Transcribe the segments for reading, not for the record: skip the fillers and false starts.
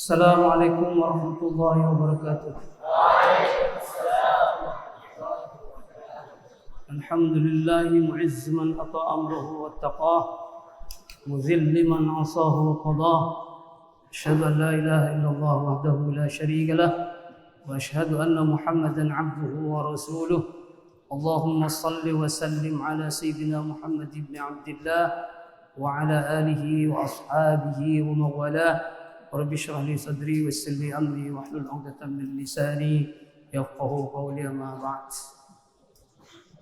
Assalamualaikum warahmatullahi wabarakatuh. Alhamdulillahi mu'izz man ata amruhu wattaqah, muzil liman asahu wa qadah. Asyhadu an la ilaha illallah wahdahu la syarika lah wa asyhadu anna Muhammadan 'abduhu wa rasuluh. Allahumma shalli wa sallim ala sayyidina Muhammad ibn Abdillah wa ala alihi wa ashabihi wa mawalah. Rabbi shrah li sadri wa yassir li amri wahlul 'uqdatam min lisani yafqahu qawli, amma ba'd.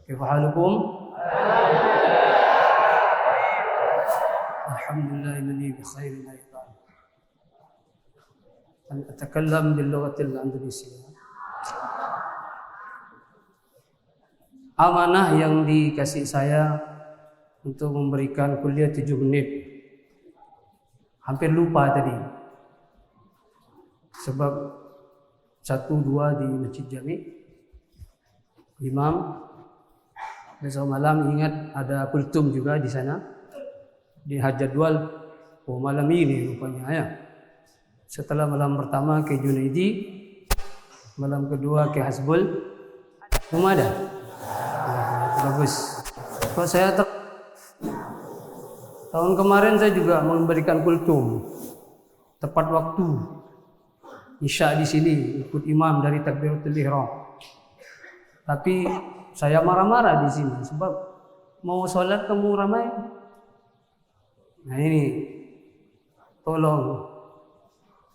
Kaifa halukum? Alhamdulillah alladhi bi khairin aidan. An atakallam bil lughatil andalusiyah. Amanah yang dikasih saya untuk memberikan kuliah 7 menit. Hampir lupa tadi. Sebab 1-2 di Masjid Jami' Imam, besok malam ingat ada kultum juga di sana. Di jadwal malam ini rupanya ya. Setelah malam pertama ke Junaidi, malam kedua ke Hasbul. Semua ada? Bagus. Kalau saya tahun kemarin saya juga memberikan kultum tepat waktu. Isya di sini ikut imam dari takbiratul ihram. Tapi saya marah-marah di sini sebab mau sholat kamu ramai. Nah ini tolong.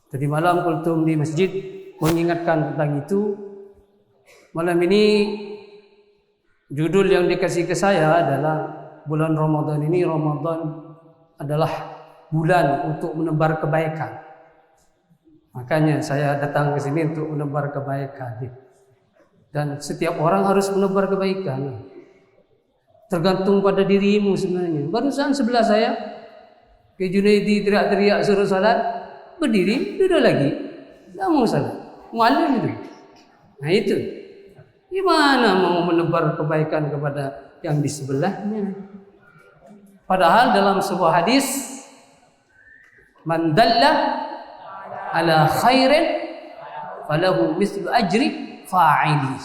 Tadi malam kultum di masjid mengingatkan tentang itu. Malam ini judul yang dikasih ke saya adalah bulan Ramadan ini. Ramadan adalah bulan untuk menebar kebaikan. Makanya saya datang ke sini untuk menebar kebaikan. Dan setiap orang harus menebar kebaikan. Tergantung pada dirimu sebenarnya. Barusan sebelah saya ke Junaidi teriak-teriak suruh salat, berdiri, duduk lagi. Tidak mau salat. Mualim itu. Nah itu. Gimana mau menebar kebaikan kepada yang di sebelahnya? Padahal dalam sebuah hadis, man dalla ala khairin falahu mislu ajri fa'ili.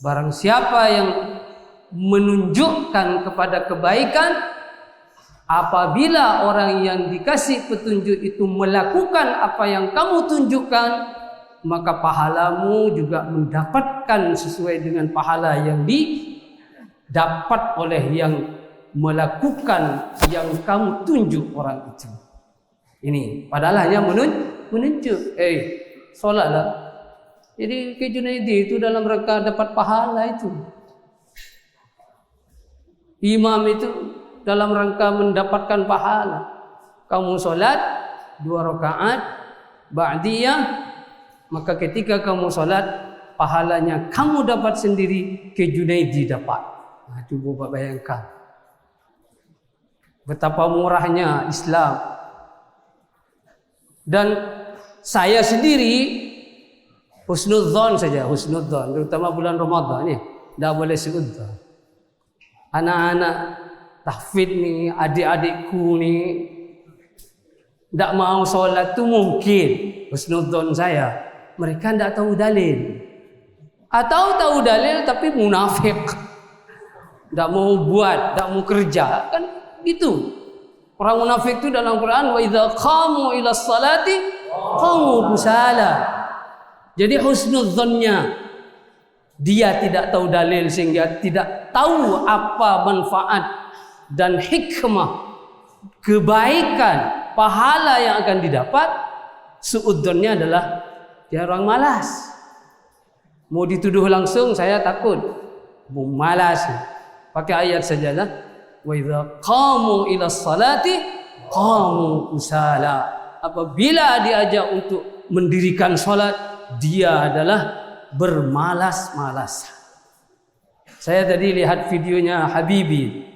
Barang siapa yang menunjukkan kepada kebaikan, apabila orang yang dikasih petunjuk itu melakukan apa yang kamu tunjukkan, maka pahalamu juga mendapatkan sesuai dengan pahala yang didapat oleh yang melakukan yang kamu tunjuk orang itu. Ini padahal hanya menunjuk. Solatlah. Jadi ke Junaidi itu dalam rangka dapat pahala itu. Imam itu dalam rangka mendapatkan pahala. Kamu solat 2 rakaat ba'diyah, maka ketika kamu solat pahalanya kamu dapat sendiri, ke Junaidi dapat. Nah, coba bayangkan betapa murahnya Islam. Dan saya sendiri husnudzon saja, husnudzon, terutama bulan Ramadan ya, tidak boleh suudzon. Anak-anak tahfidz nih, adik-adikku nih, tidak mau sholat tu mungkin husnudzon saya, mereka tidak tahu dalil, atau tahu dalil tapi munafik, tidak mau buat, tidak mau kerja, kan gitu. Orang munafik itu dalam Quran, wa idza qamu ila sholati qamu kusala. Jadi husnudzonnya dia tidak tahu dalil sehingga tidak tahu apa manfaat dan hikmah kebaikan pahala yang akan didapat. Suudzonnya adalah dia orang malas. Mau dituduh langsung saya takut, malas. Pakai ayat sajalah. Wa idza qamu ila sholati qamu kusala. Apabila diajak untuk mendirikan salat, dia adalah bermalas-malas. Saya tadi lihat videonya Habibie.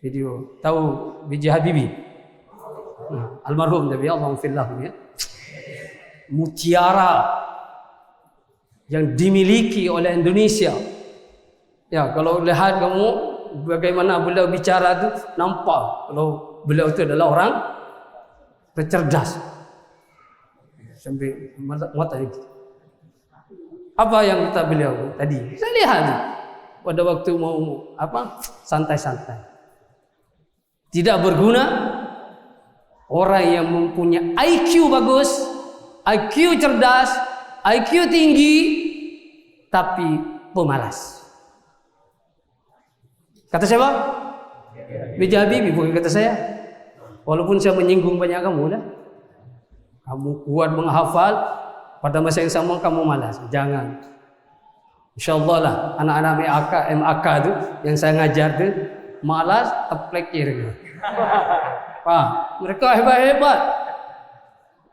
Video tahu B.J. Habibie? Almarhum Nabi Allahumma fillah ya. Mutiara yang dimiliki oleh Indonesia. Ya, kalau lihat kamu bagaimana beliau bicara itu nampak kalau beliau itu adalah orang cerdas. sampai mata itu. Apa yang kata beliau tadi? Saya lihat pada waktu mau santai-santai. Tidak berguna orang yang mempunyai IQ bagus, IQ cerdas, IQ tinggi, tapi pemalas. Kata siapa? B.J. Habibie, bukan kata saya. Walaupun saya menyinggung banyak kamu dah. Kamu kuat menghafal, pada masa yang sama kamu malas. Jangan. InsyaAllah lah anak-anak MAK tu yang saya ngajar tu malas terplekir. Mereka hebat-hebat.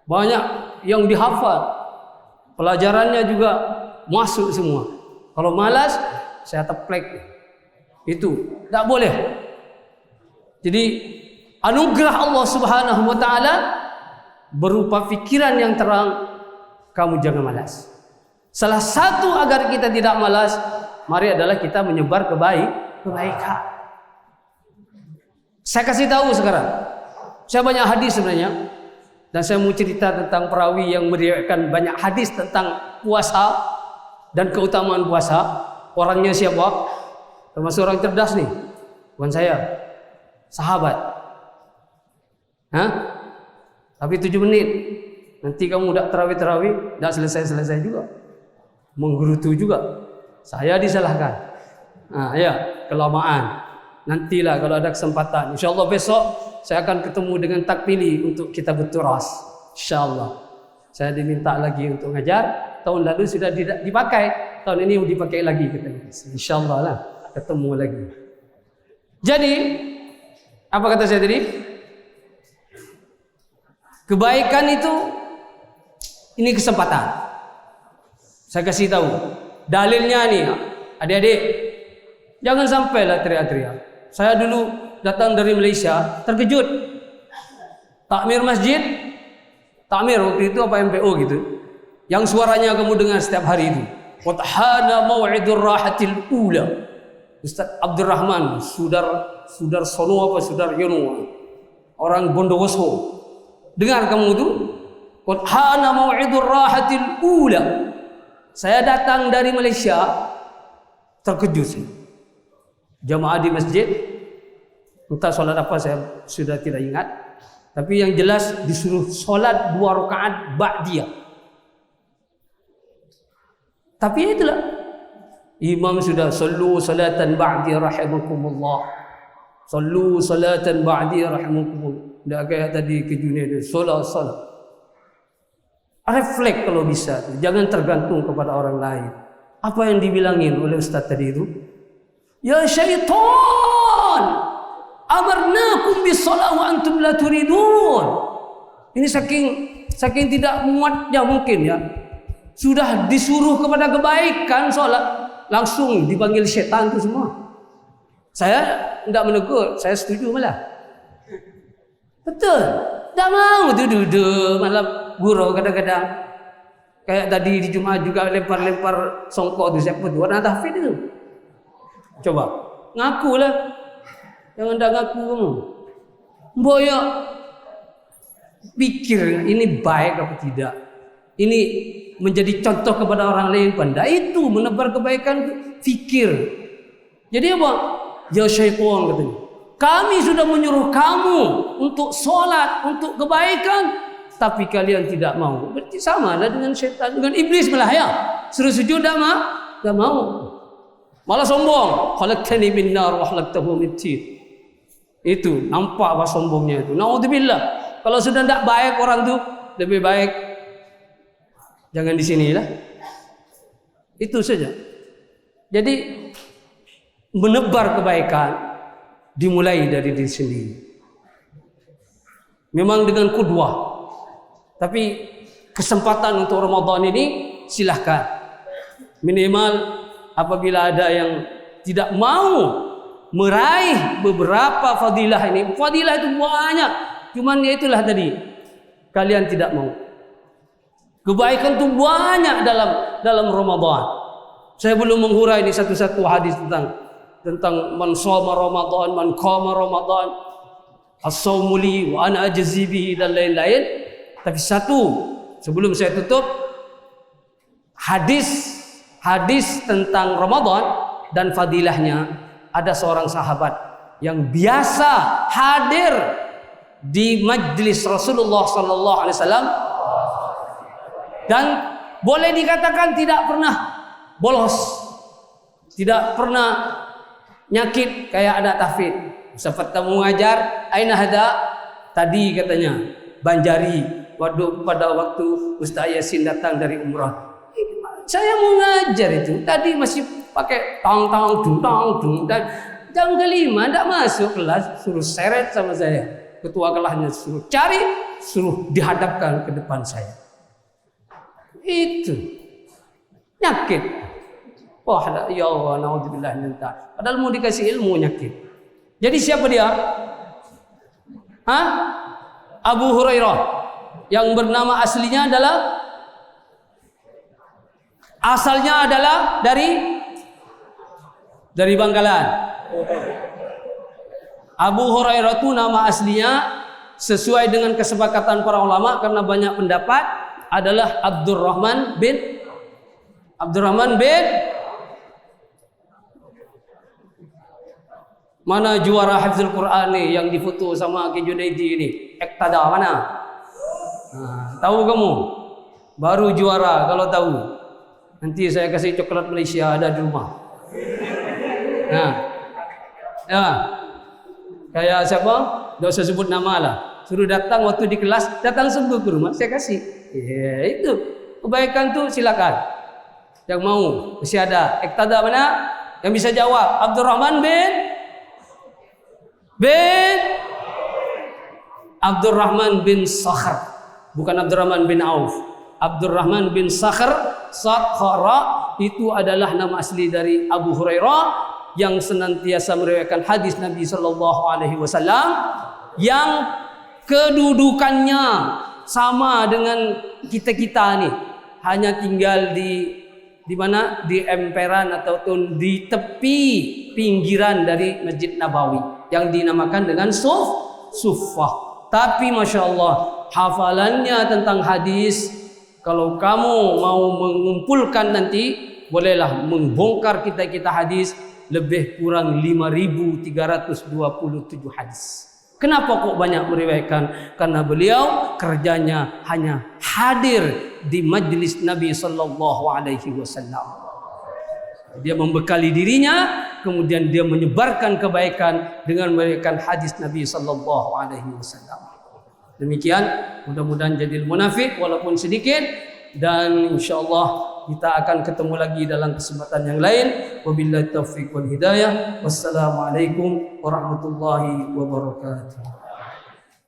Banyak yang dihafal. Pelajarannya juga masuk semua. Kalau malas, saya teplek. Itu tak boleh. Jadi anugerah Allah Subhanahu wa taala berupa fikiran yang terang, kamu jangan malas. Salah satu agar kita tidak malas, mari adalah kita menyebar kebaikan. Saya kasih tahu sekarang. Saya banyak hadis sebenarnya, dan saya mau cerita tentang perawi yang meriwayatkan banyak hadis tentang puasa dan keutamaan puasa. Orangnya siapa? Termasuk orang cerdas nih. Bukan saya. Sahabat. Tapi 7 menit. Nanti kamu udah terawih, tidak selesai-selesai juga. Menggerutu juga. Saya disalahkan. Ya, kelamaan. Nantilah kalau ada kesempatan. InsyaAllah besok saya akan ketemu dengan takpili untuk kita berturas. InsyaAllah. Saya diminta lagi untuk ngajar. Tahun lalu sudah dipakai. Tahun ini dipakai lagi katanya. InsyaAllah lah. Ketemu lagi. Jadi, apa kata saya tadi? Kebaikan itu, ini kesempatan. Saya kasih tahu. Dalilnya nih, adik-adik, jangan sampailah teriak-teriak. Saya dulu datang dari Malaysia, terkejut. Takmir masjid, takmir waktu itu apa MPO gitu, yang suaranya kamu dengar setiap hari itu. Wathana mau'idur rahatil ula. Ustaz Abdurrahman, Sudar Sono apa Sudar Yono, orang Bondowoso. Dengar kamu itu? Wathana mau'idur rahatil ula. Saya datang dari Malaysia, terkejut sih. Jamaah di masjid, entah solat apa saya sudah tidak ingat. Tapi yang jelas disuruh solat 2 rakaat ba'diyah. Tapi itulah, imam sudah sallu salatan ba'diyah rahimakumullah. Sallu salatan ba'diyah rahimakumullah. Tidak kayak tadi ke dunia dia, solat. Refleks kalau bisa, jangan tergantung kepada orang lain. Apa yang dibilangin oleh Ustaz tadi itu? Ya syaitan, amarnakum bis-shalah wa antum la turidun. Ini saking tidak muatnya mungkin ya. Sudah disuruh kepada kebaikan salat, langsung dipanggil syaitan itu semua. Saya tidak menegur, saya setuju malah. Betul. Tak mau tu duduk malam gurau kadang-kadang. Kayak tadi di Jumaat juga lempar-lempar songkok tu, siapa tu? Warna tahfidz itu. Coba, ngakulah. Jangan dah ngaku kamu. Boyok. Pikir ini baik apa tidak. Ini menjadi contoh kepada orang lain pandai. Itu menebar kebaikan, fikir. Jadi apa? Ya syaitan katanya. Kami sudah menyuruh kamu untuk solat, untuk kebaikan, tapi kalian tidak mau. Berarti sama lah dengan syaitan, dengan iblis malah ya. Suruh sujud tak mau. Malah sombong. Khalaqtani min nar wa khalaqtahu min tin. Itu nampak apa sombongnya itu. Naudzubillah. Kalau sudah tidak baik orang tu, lebih baik jangan di sinilah. Itu saja. Jadi menebar kebaikan dimulai dari diri sendiri. Memang dengan qudwah. Tapi kesempatan untuk Ramadan ini silahkan. Minimal apabila ada yang tidak mau meraih beberapa fadilah ini. Fadilah itu banyak. Cuman ya itulah tadi. Kalian tidak mau. Kebaikan itu banyak dalam Ramadan. Saya belum menghurai ini satu-satu hadis tentang man shoma Ramadan, man qama Ramadan, as-shaumu li wa ana ajzi bihi dan lain-lain. Tapi satu, sebelum saya tutup, hadis tentang Ramadan dan fadilahnya, ada seorang sahabat yang biasa hadir di majlis Rasulullah sallallahu alaihi wasallam dan boleh dikatakan tidak pernah bolos, tidak pernah nyakit kayak anak tahfidz. Ustaz mengajar, aina hada? Tadi katanya Banjari, pada waktu Ustaz Yasin datang dari umrah. Saya mau ngajar itu, tadi masih pakai tang dan jam kelima tidak masuk kelas, suruh seret sama saya. Ketua kelasnya suruh cari, suruh dihadapkan ke depan saya. Itu nyakit. Wah, ya Allah, naudzubillah min dzalik. Padahal mau dikasih ilmu nyakit. Jadi siapa dia? Abu Hurairah, yang bernama aslinya asalnya adalah dari Bangkalan. Abu Hurairah itu nama aslinya sesuai dengan kesepakatan para ulama karena banyak pendapat adalah Abdurrahman bin mana juara hafzul Quran nih yang difoto sama Ki Junaidi ini? Ektada mana? Tahu kamu? Baru juara kalau tahu. Nanti saya kasih coklat Malaysia ada di rumah. Ya. Kayak siapa? Tidak usah sebut nama lah. Suruh datang waktu di kelas, datang sembuh ke rumah, saya kasih. Ya, itu kebaikan tuh silakan. Yang mau masih ada. Ektada mana? Yang bisa jawab? Abdurrahman bin Sakhr, bukan Abdurrahman bin Auf. Abdurrahman bin Sakhra itu adalah nama asli dari Abu Hurairah yang senantiasa meriwayatkan hadis Nabi sallallahu alaihi wasallam, yang kedudukannya sama dengan kita nih, hanya tinggal di mana, di emperan ataupun di tepi pinggiran dari Masjid Nabawi yang dinamakan dengan Suffah. Tapi Masya Allah, hafalannya tentang hadis, kalau kamu mau mengumpulkan nanti, bolehlah membongkar kita hadis, lebih kurang 5.327 hadis. Kenapa kok banyak meriwayatkan? Karena beliau kerjanya hanya hadir di majlis Nabi sallallahu alaihi wasallam. Dia membekali dirinya, kemudian dia menyebarkan kebaikan dengan meriwayatkan hadis Nabi sallallahu alaihi wasallam. Demikian, mudah-mudahan jadi munafik walaupun sedikit, dan insyaallah kita akan ketemu lagi dalam kesempatan yang lain. Wabillahi taufiq wal hidayah. Wassalamualaikum warahmatullahi wabarakatuh.